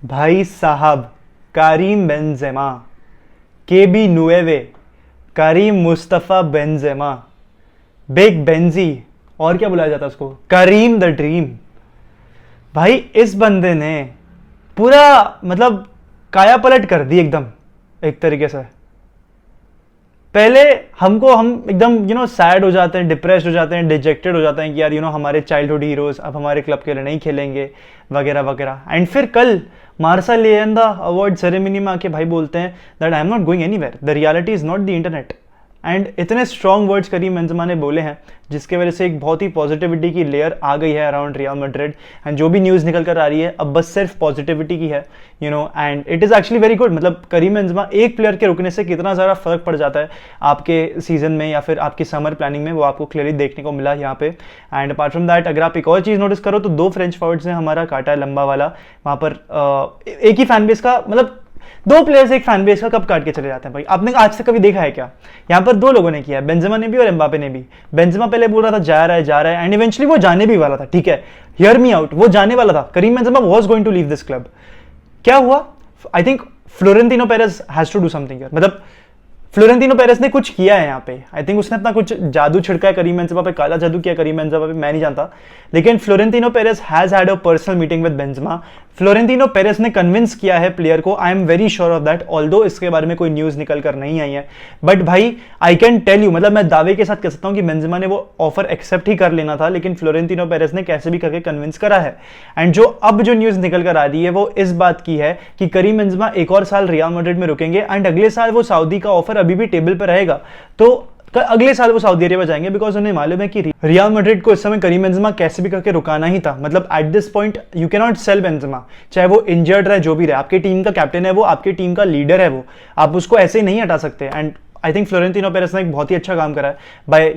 भाई साहब, कारिम बेंजेमा, केबी नुएवे, करीम Mustafa Benzema, big Benji, और क्या बुलाया जाता है उसको, करीम द ड्रीम। भाई इस बंदे ने पूरा मतलब काया पलट कर दी एकदम, एक तरीके से। पहले हम एकदम सैड हो जाते हैं, डिप्रेस्ड हो जाते हैं, डिजेक्टेड हो जाते हैं कि यार हमारे चाइल्डहुड हीरोज अब हमारे क्लब के लिए नहीं खेलेंगे वगैरह वगैरह। एंड फिर कल मार्सा लेजेंडा अवार्ड सेरेमनी में आके भाई बोलते हैं that I am not going anywhere, the reality is not the internet. And इतने स्ट्रॉन्ग वर्ड्स करीम बेंजेमा ने बोले हैं जिसके वजह से एक बहुत ही पॉजिटिविटी की लेयर आ गई है अराउंड रियल मैड्रिड। एंड जो भी न्यूज़ निकल कर आ रही है अब बस सिर्फ पॉजिटिविटी की है, and it is actually very good. मतलब करीम बेंजेमा एक प्लेयर के रुकने से कितना ज़्यादा फर्क पड़ जाता है आपके सीजन में या फिर आपकी समर प्लानिंग में, वो आपको क्लियरली देखने को मिला यहाँ पे। एंड अपार्ट फ्रॉम दैट अगर आप एक और चीज़ नोटिस करो तो दो फ्रेंच फॉरवर्ड्स ने हमारा काटा है लंबा वाला वहाँ पर। एक ही फैन बेस का, मतलब दो प्लेयर्स एक फैन बेस का कब काट के चले जाते हैं भाई? आपने आज तक कभी देखा है क्या? यहाँ पर दो लोगों ने किया है, बेंजेमा ने भी और एम्बापे ने भी। बेंजेमा पहले बोल रहा था जा रहा है एंड इवेंचुअली वो जाने भी वाला था, ठीक है, हियर मी आउट, वो जाने वाला था। Karim Benzema was going to leave this club. क्या हुआ? I think Florentino Perez has to do something here. मतलब फ्लोरेंटिनो पेरेज ने कुछ किया है यहाँ पे। आई थिंक उसने अपना कुछ जादू छिड़का है करीम बेंजेमा पे, काला जादू किया करीम बेंजेमा पे, मैं नहीं जानता। लेकिन Florentino Perez has had a personal meeting with Benzema. Florentino Perez ने कन्विंस किया है प्लेयर को, I am very sure of that, although इसके बारे में कोई न्यूज निकल कर नहीं आई है। बट भाई आई कैन टेल यू, मतलब मैं दावे के साथ कह सकता हूँ कि बेंजेमा ने वो ऑफर एक्सेप्ट ही कर लेना था, लेकिन फ्लोरेंटिनो पेरेज ने कैसे भी करके कन्विंस करा है। एंड जो अब जो न्यूज निकल कर आ रही है वो इस बात की है कि करीम बेंजेमा एक और साल रियल मैड्रिड में रुकेंगे एंड अगले साल वो सऊदी का ऑफर अभी भी टेबल पर रहेगा। तो अगले साल वो सऊदी अरेबिया जाएंगे बिकॉज उन्हें मालूम है कि रियल मैड्रिड को इस समय करीम बेंजेमा कैसे भी करके रुकाना ही था। मतलब at this point you can not sell Benzema, चाहे वो इंजर्ड रहे जो भी रहे, आपकी टीम का कैप्टन है वो, आपकी टीम का लीडर है वो, आप उसको ऐसे ही नहीं हटा सकते। And I think Florentino Perez ने एक बहुत ही अच्छा काम करा है by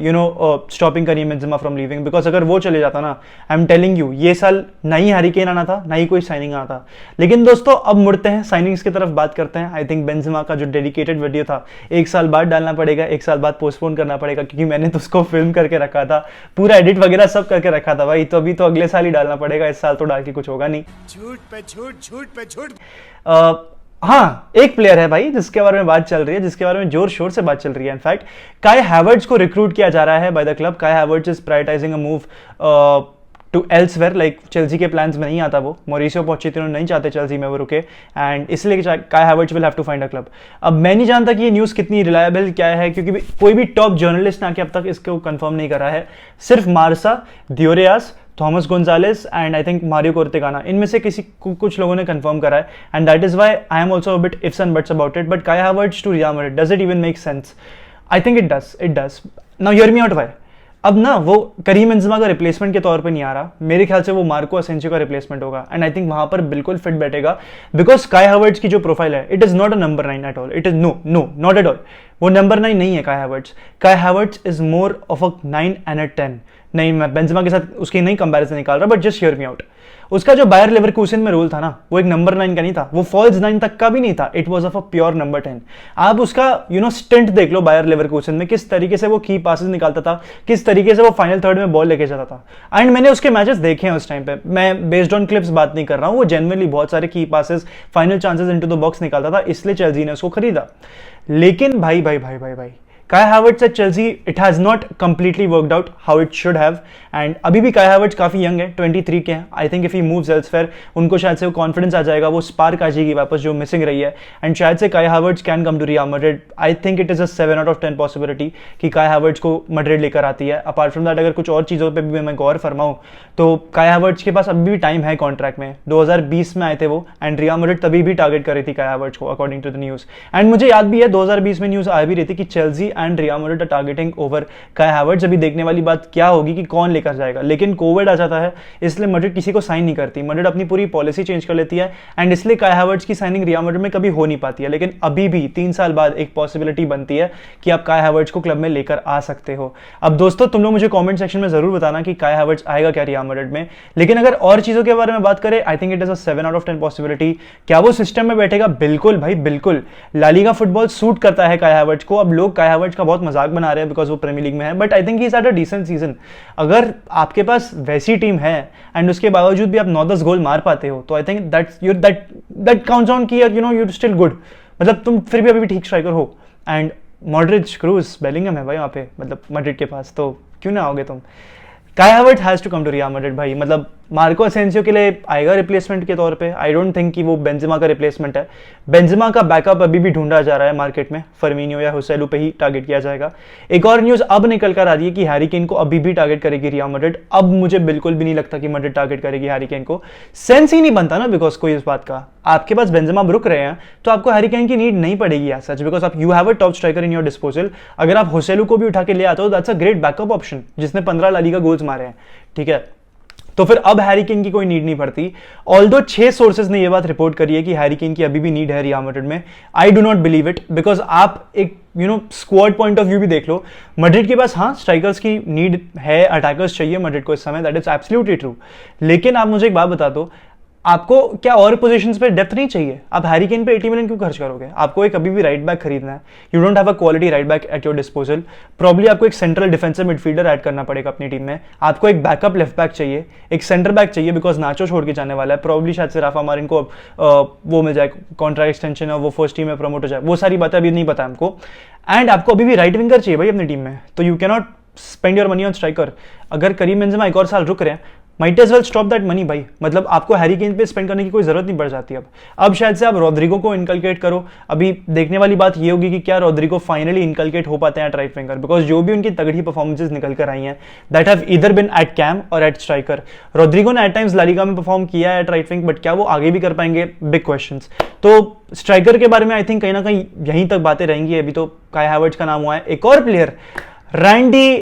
stopping Karim Benzema from leaving, because अगर वो चले जाता ना, आई एम टेलिंग यू, ये साल ना ही हैरी केन आना था, ना ही कोई साइनिंग आना था। लेकिन दोस्तों अब मुड़ते हैं साइनिंग्स की तरफ, बात करते हैं। आई थिंक बेंजेमा का जो डेडिकेटेड वीडियो था एक साल बाद डालना पड़ेगा, एक साल बाद पोस्टपोन करना पड़ेगा, क्योंकि मैंने तो उसको फिल्म करके रखा था, पूरा एडिट वगैरह सब करके रखा था भाई। तो अभी तो अगले साल ही डालना पड़ेगा, इस साल तो डाल के कुछ होगा नहीं। झूठ पे झूठ, झूठ पे झूठ। हाँ, एक प्लेयर है भाई जिसके बारे में बात चल रही है, जिसके बारे में जोर शोर से बात चल रही है। इनफैक्ट काई हैवर्ट्ज को रिक्रूट किया जा रहा है bye the club. Kai Havertz is prioritizing a move to elsewhere, like Chelsea के प्लान्स में नहीं आता वो। मॉरिसियो पोचेटिनो नहीं चाहते चेल्सी में वो रुके, एंड इसलिए Kai Havertz will have to find a club. अब मैं नहीं जानता कि ये न्यूज़ कितनी रिलायबल क्या है, क्योंकि कोई भी टॉप जर्नलिस्ट ने आके अब तक इसको कंफर्म नहीं करा है। सिर्फ Marca, Diario AS, Tomas Gonzalez and I think Mario Cortegana, इनमें से किसी कुछ लोगों ने कंफर्म करा है। And that is why I am also a bit ifs and buts about it. But Kai Havertz to Real Madrid, does it even make sense? I think it does. Now hear me out why. अब ना वो Karim Benzema का replacement के तौर पे नहीं आ रहा, मेरे ख्याल से वो मार्को असेंसियो का रिप्लेसमेंट होगा। एंड आई थिंक वहां पर बिल्कुल फिट बैठेगा, बिकॉज काई हैवर्ट्ज की जो प्रोफाइल है, it is not a number 9 at all. It is no not at all. वो नंबर 9 नहीं है Kai Havertz. Kai Havertz is more of a 9 and a 10। नहीं, मैं बेंजेमा के साथ उसकी नहीं कंपैरिजन निकाल रहा, but just here me out. उसका जो बायर लेवरकुसेन में रोल था ना, वो एक नंबर 9 का नहीं था, वो फॉल्स 9 तक का भी नहीं था, it was of a pure number 10। आप उसका स्टिंट देख लो बायर लेवरकुसेन में, किस तरीके से वो की पासेस निकालता था, किस तरीके से वो फाइनल थर्ड में बॉल लेके जाता था। एंड मैंने उसके मैचेस देखे हैं उस टाइम पे, मैं बेस्ड ऑन क्लिप्स बात नहीं कर रहा हूँ, वो जेन्युइनली बहुत सारे की passes, final chances into the box निकालता था, इसलिए चेल्सी ने उसको खरीदा। लेकिन भाई भाई भाई भाई भाई Kai Havertz at Chelsea, it has not completely worked out how it should have. And अभी भी काई हैवर्ट्ज काफी यंग है, 23 के हैं। I think if he moves elsewhere, उनको शायद से वो कॉन्फिडेंस आ जाएगा, वो स्पार्क आ जाएगी वापस जो मिसिंग रही है, एंड शायद से Kai Havertz can come to Real Madrid. I think it is a 7 out of 10 possibility कि काई हैवर्ट्ज को मैड्रिड लेकर आती है। अपार्ट फ्रॉम दैट अगर कुछ और चीज़ों पर भी मैं गौर फरमाऊँ तो काई हैवर्ट्ज के पास अभी भी टाइम है कॉन्ट्रैक्ट में, 2020 में आए थे वो, एंड रियल मैड्रिड तभी भी टारगेट कर रही थी काई हैवर्ट्ज को according to the news. And मुझे याद भी है 2020 में न्यूज़ आ भी रही थी कि Chelsea and real Madrid targeting over काई हैवर्ट्ज। अभी देखने वाली बात क्या होगी कि कौन लेकर जाएगा, लेकिन कोविड आ जाता है इसलिए मैड्रिड किसी को साइन नहीं करती, मैड्रिड अपनी पूरी पॉलिसी चेंज कर लेती है, एंड इसलिए काई हैवर्ट्ज की साइनिंग रियल मैड्रिड में कभी हो नहीं पाती है। लेकिन अभी भी 3 साल बाद एक पॉसिबिलिटी बनती है कि आप काई हैवर्ट्ज को क्लब में लेकर आ सकते हो। अब दोस्तों तुम लोग मुझे कॉमेंट सेक्शन में जरूर बताना कि काई हैवर्ट्ज आएगा क्या रियल मैड्रिड में। लेकिन अगर और चीजों के बारे में बात करें, आई think it is a 7 out of 10 possibility. क्या वो सिस्टम में बैठेगा? बिल्कुल भाई बिल्कुल। ला लीगा फुटबॉल सूट करता है काई हैवर्ट्ज को। अब लोग काई हैवर्ट्ज हैवर्ट्ज का बहुत मजाक बना रहे हैं बिकॉज वो प्रीमियर लीग में है, but I think he is at a decent season. अगर आपके पास वैसी टीम है एंड उसके बावजूद भी आप 9-10 गोल मार पाते हो तो I think that counts on कि you know your still good, मतलब तुम फिर भी अभी भी ठीक स्ट्राइकर हो। एंड मॉडरिच, क्रूज, बेलिंगम है भाई वहाँ पे, मतलब मैड्रिड के पास, तो क्यों ना आओगे तुम। Kai Havertz has to come to Real Madrid भाई, मतलब मार्को असेंसियो के लिए आएगा रिप्लेसमेंट के तौर पे। आई डोंट थिंक कि वो बेंजेमा का रिप्लेसमेंट है। बेंजेमा का बैकअप अभी भी ढूंढा जा रहा है मार्केट में, फर्मिनियो या हुसैलू पे ही टारगेट किया जाएगा। एक और न्यूज अब निकल कर आ रही है कि हैरी केन को अभी भी टारगेट करेगी रियल मैड्रिड। अब मुझे बिल्कुल भी नहीं लगता कि मैड्रिड टारगेट करेगी हैरी केन को, सेंस ही नहीं बनता ना, बिकॉज कोई इस बात का, आपके पास बेंजेमा रुक रहे हैं तो आपको हैरी केन की नीड नहीं पड़ेगी एज सच, बिकॉज आप you have a top striker in your disposal. अगर आप हुसैलू को भी उठा के ले आते हो that's a great backup option, जिसने 15 ला लीगा गोल्स मारे हैं, ठीक है। तो फिर अब हैरी केन की कोई नीड नहीं पड़ती। ऑल्दो 6 सोर्सेज ने यह बात रिपोर्ट करी है कि हैरी केन की अभी भी नीड है रियल मैड्रिड में। I do not believe it, because आप एक स्क्वाड पॉइंट ऑफ व्यू भी देख लो, मैड्रिड के पास हाँ स्ट्राइकर्स की नीड है, अटैकर्स चाहिए मैड्रिड को इस समय, दैट इज एब्सोल्युटली ट्रू। लेकिन आप मुझे एक बात बता दो, आपको क्या और पोजीशंस पे डेप्थ नहीं चाहिए? आप हैरी केन पे 80 मिलियन क्यों खर्च करोगे? आपको एक अभी भी राइट बैक खरीदना है, you don't have a quality right back at your disposal. Probably आपको एक सेंट्रल डिफेंसिव मिडफील्डर ऐड करना पड़ेगा अपनी टीम में, आपको एक बैकअप लेफ्ट बैक चाहिए, एक सेंटर बैक चाहिए बिकॉज नाचो छोड़ के जाने वाला है, प्रॉब्ली शायद से राफा मारिन को वो मिल जाए कॉन्ट्रैक्ट एक्सटेंशन और वो फर्स्ट टीम में प्रमोट हो जाए, वो सारी बातें अभी नहीं पता हमको। एंड आपको अभी भी राइट विंगर चाहिए भाई अपनी टीम में, तो you cannot spend your money on striker. अगर करीम बेंजेमा एक और साल रुक रहे हैं, might as well stop that money भाई, मतलब आपको हैरी केन पे स्पेंड करने की कोई जरूरत नहीं पड़ जाती अब शायद से आप रोड्रिगो को इनकलकेट करो। अभी देखने वाली बात ये होगी कि क्या रोड्रिगो फाइनली इनकलकेट हो पाते हैं एट राइट विंगर, बिकॉज जो भी उनकी तगड़ी परफॉर्मेंसेज निकल कर आई हैं that have either been at CAM or at striker. Rodrigo ने एट टाइम्स ला लीगा में परफॉर्म किया है एट राइट विंग, बट क्या वो आगे भी कर पाएंगे, बिग क्वेश्चंस। तो स्ट्राइकर के बारे में आई थिंक कहीं ना कहीं यहीं तक बातें रहेंगी। अभी तो काई हैवर्ट्ज का नाम हुआ है, एक और प्लेयर रैंडी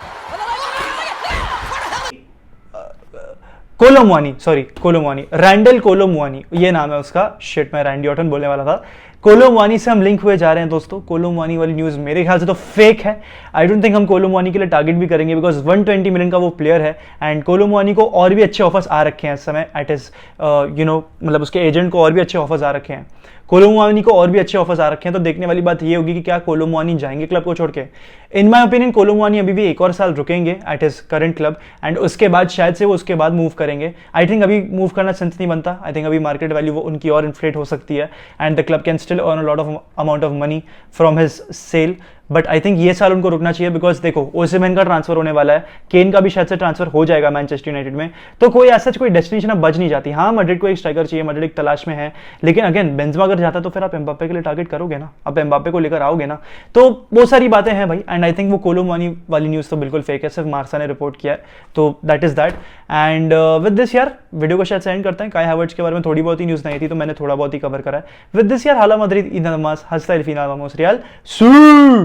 कोलोमुआनी, रैंडल कोलोमुआनी ये नाम है उसका। शिट, मैं रैंडी ऑटन बोलने वाला था। कोलोमुआनी से हम लिंक हुए जा रहे हैं दोस्तों। कोलोमुआनी वाली न्यूज़ मेरे ख्याल से तो फेक है। आई डोंट थिंक हम कोलोमुआनी के लिए टारगेट भी करेंगे बिकॉज 120 मिलियन का वो प्लेयर है एंड कोलोमुआनी को और भी अच्छे ऑफर्स आ रखे हैं इस समय एट इज मतलब उसके एजेंट को और भी अच्छे ऑफर्स आ रखे हैं, कोलोमुआनी को और भी अच्छे ऑफर्स आ रखे हैं। तो देखने वाली बात ये होगी कि क्या कोलोमुआनी जाएंगे क्लब को छोड़ के। इन माय ओपिनियन कोलोमुआनी अभी भी एक और साल रुकेंगे at his current club and उसके बाद शायद से वो उसके बाद मूव करेंगे। आई थिंक अभी मूव करना सेंस नहीं बनता। आई थिंक अभी मार्केट वैल्यू वो उनकी और इन्फ्लेट हो सकती है and the club can still earn a lot of amount of money from his sale, but I think ये साल उनको रुकना चाहिए बिकॉज देखो ओसिमहेन का ट्रांसफर होने वाला है, केन का भी शायद से ट्रांसफर हो जाएगा मैनचेस्टर यूनाइटेड में, तो कोई ऐसा कोई डेस्टिनेशन अब बच नहीं जाती। हाँ मैड्रिड को एक स्ट्राइकर चाहिए, मैड्रिड एक तलाश में है, लेकिन अगेन बेंजेमा अगर जाता तो फिर आप एम्बाप्पे के लिए टारगेट करोगे ना, आप एम्बाप्पे को लेकर आओगे ना, तो वो सारी बातें हैं भाई। एंड आई थिंक वो कोलोमुआनी वाली न्यूज़ तो बिल्कुल फेक है, सिर्फ मार्सा ने रिपोर्ट किया है, तो that is that. And with this यार वीडियो को शायद सेंड करते हैं। काई हैवर्ट्ज के बारे में थोड़ी बहुत ही न्यूज़ नहीं थी तो मैंने थोड़ा बहुत ही कवर करा है। विद दिस यार हाला मद्रिद इन नमाज हस्ता इल फिनाल वामोस रियल सू।